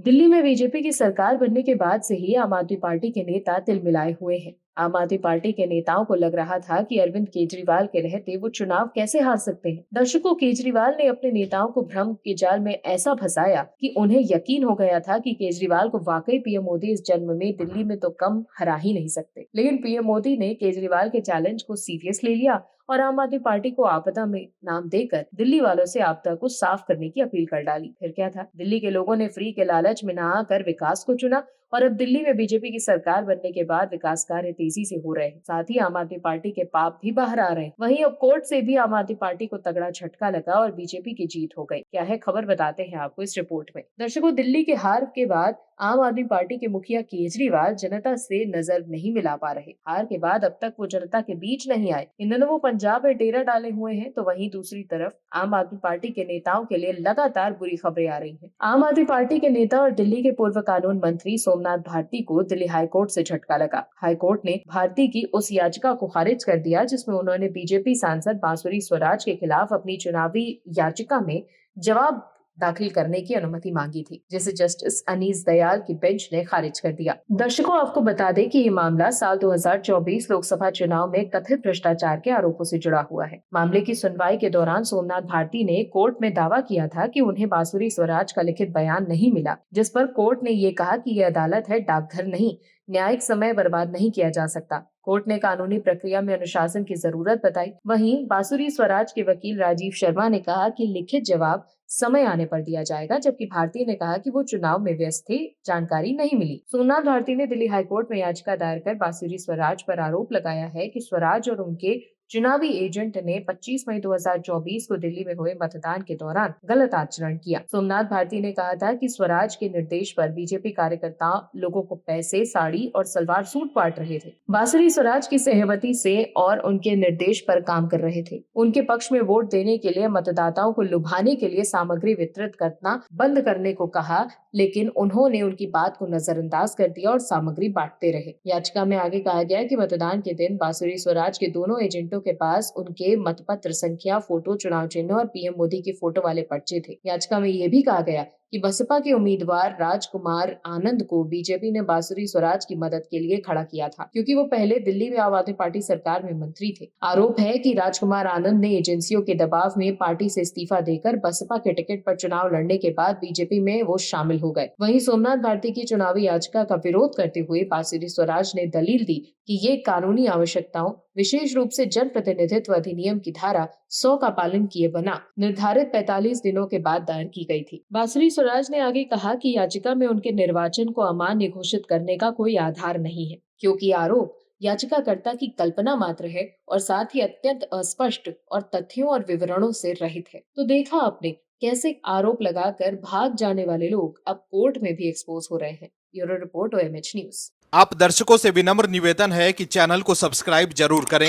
दिल्ली में बीजेपी की सरकार बनने के बाद से ही आम आदमी पार्टी के नेता तिलमिलाए हुए हैं। आम आदमी पार्टी के नेताओं को लग रहा था कि अरविंद केजरीवाल के रहते वो चुनाव कैसे हार सकते हैं। दर्शकों, केजरीवाल ने अपने नेताओं को भ्रम के जाल में ऐसा फंसाया कि उन्हें यकीन हो गया था कि केजरीवाल को वाकई पीएम मोदी इस जन्म में दिल्ली में तो कम हरा ही नहीं सकते। लेकिन पीएम मोदी ने केजरीवाल के चैलेंज को सीरियस ले लिया और आम आदमी पार्टी को आपदा में नाम देकर दिल्ली वालों से आपदा को साफ करने की अपील कर डाली। फिर क्या था, दिल्ली के लोगों ने फ्री के लालच में ना आकर विकास को चुना और अब दिल्ली में बीजेपी की सरकार बनने के बाद विकास कार्य तेजी से हो रहे हैं। साथ ही आम आदमी पार्टी के पाप भी बाहर आ रहे हैं। वहीं अब कोर्ट से भी आम आदमी पार्टी को तगड़ा झटका लगा और बीजेपी की जीत हो गई। क्या है खबर, बताते हैं आपको इस रिपोर्ट में। दर्शकों, दिल्ली के हार के बाद आम आदमी पार्टी के मुखिया केजरीवाल जनता से नजर नहीं मिला पा रहे। हार के बाद अब तक वो जनता के बीच नहीं आए। इन दिनों वो पंजाब में डेरा डाले हुए हैं, तो वहीं दूसरी तरफ आम आदमी पार्टी के नेताओं के लिए लगातार बुरी खबरें आ रही हैं। आम आदमी पार्टी के नेता और दिल्ली के पूर्व कानून मंत्री सोमनाथ भारती को दिल्ली हाईकोर्ट से झटका लगा। हाईकोर्ट ने भारती की उस याचिका को खारिज कर दिया जिसमें उन्होंने बीजेपी सांसद बांसुरी स्वराज के खिलाफ अपनी चुनावी याचिका में जवाब दाखिल करने की अनुमति मांगी थी, जिसे जस्टिस अनीस दयाल की बेंच ने खारिज कर दिया। दर्शकों, आपको बता दें कि ये मामला साल 2024 लोकसभा चुनाव में कथित भ्रष्टाचार के आरोपों से जुड़ा हुआ है। मामले की सुनवाई के दौरान सोमनाथ भारती ने कोर्ट में दावा किया था कि उन्हें बांसुरी स्वराज का लिखित बयान नहीं मिला, जिस पर कोर्ट ने ये कहा कि ये अदालत है, डाकघर नहीं, न्यायिक समय बर्बाद नहीं किया जा सकता। कोर्ट ने कानूनी प्रक्रिया में अनुशासन की जरूरत बताई। वहीं बांसुरी स्वराज के वकील राजीव शर्मा ने कहा कि लिखित जवाब समय आने पर दिया जाएगा, जबकि भारती ने कहा कि वो चुनाव में व्यस्त थे, जानकारी नहीं मिली। सोमनाथ भारती ने दिल्ली हाईकोर्ट में याचिका दायर कर बांसुरी स्वराज पर आरोप लगाया है कि स्वराज और उनके चुनावी एजेंट ने 25 मई 2024 को दिल्ली में हुए मतदान के दौरान गलत आचरण किया। सोमनाथ भारती ने कहा था कि स्वराज के निर्देश पर बीजेपी कार्यकर्ता लोगों को पैसे, साड़ी और सलवार सूट बांट रहे थे। बांसुरी स्वराज की सहमति से और उनके निर्देश पर काम कर रहे थे। उनके पक्ष में वोट देने के लिए मतदाताओं को लुभाने के लिए सामग्री वितरित करना बंद करने को कहा, लेकिन उन्होंने उनकी बात को नजरअंदाज कर दिया और सामग्री बांटते रहे। याचिका में आगे कहा गया कि मतदान के दिन बांसुरी स्वराज के दोनों एजेंटों के पास उनके मतपत्र संख्या, फोटो, चुनाव चिन्ह और पीएम मोदी की फोटो वाले पर्चे थे। याचिका में यह भी कहा गया कि बसपा के उम्मीदवार राजकुमार आनंद को बीजेपी ने बांसुरी स्वराज की मदद के लिए खड़ा किया था, क्योंकि वो पहले दिल्ली में आम आदमी पार्टी सरकार में मंत्री थे। आरोप है कि राजकुमार आनंद ने एजेंसियों के दबाव में पार्टी से इस्तीफा देकर बसपा के टिकट पर चुनाव लड़ने के बाद बीजेपी में वो शामिल हो गए। वहीं सोमनाथ भारती की चुनावी याचिका का विरोध करते हुए बांसुरी स्वराज ने दलील दी कि ये कानूनी आवश्यकताओं, विशेष रूप से जन प्रतिनिधित्व अधिनियम की धारा 100 का पालन किए बिना निर्धारित 45 दिनों के बाद दायर की गई थी। बांसुरी स्वराज ने आगे कहा कि याचिका में उनके निर्वाचन को अमान्य घोषित करने का कोई आधार नहीं है, क्योंकि आरोप याचिकाकर्ता की कल्पना मात्र है और साथ ही अत्यंत अस्पष्ट और तथ्यों और विवरणों से रहित है। तो देखा आपने कैसे आरोप लगाकर भाग जाने वाले लोग अब कोर्ट में भी एक्सपोज हो रहे हैं। Bureau report, OMH news. आप दर्शकों से विनम्र निवेदन है कि चैनल को सब्सक्राइब जरूर करें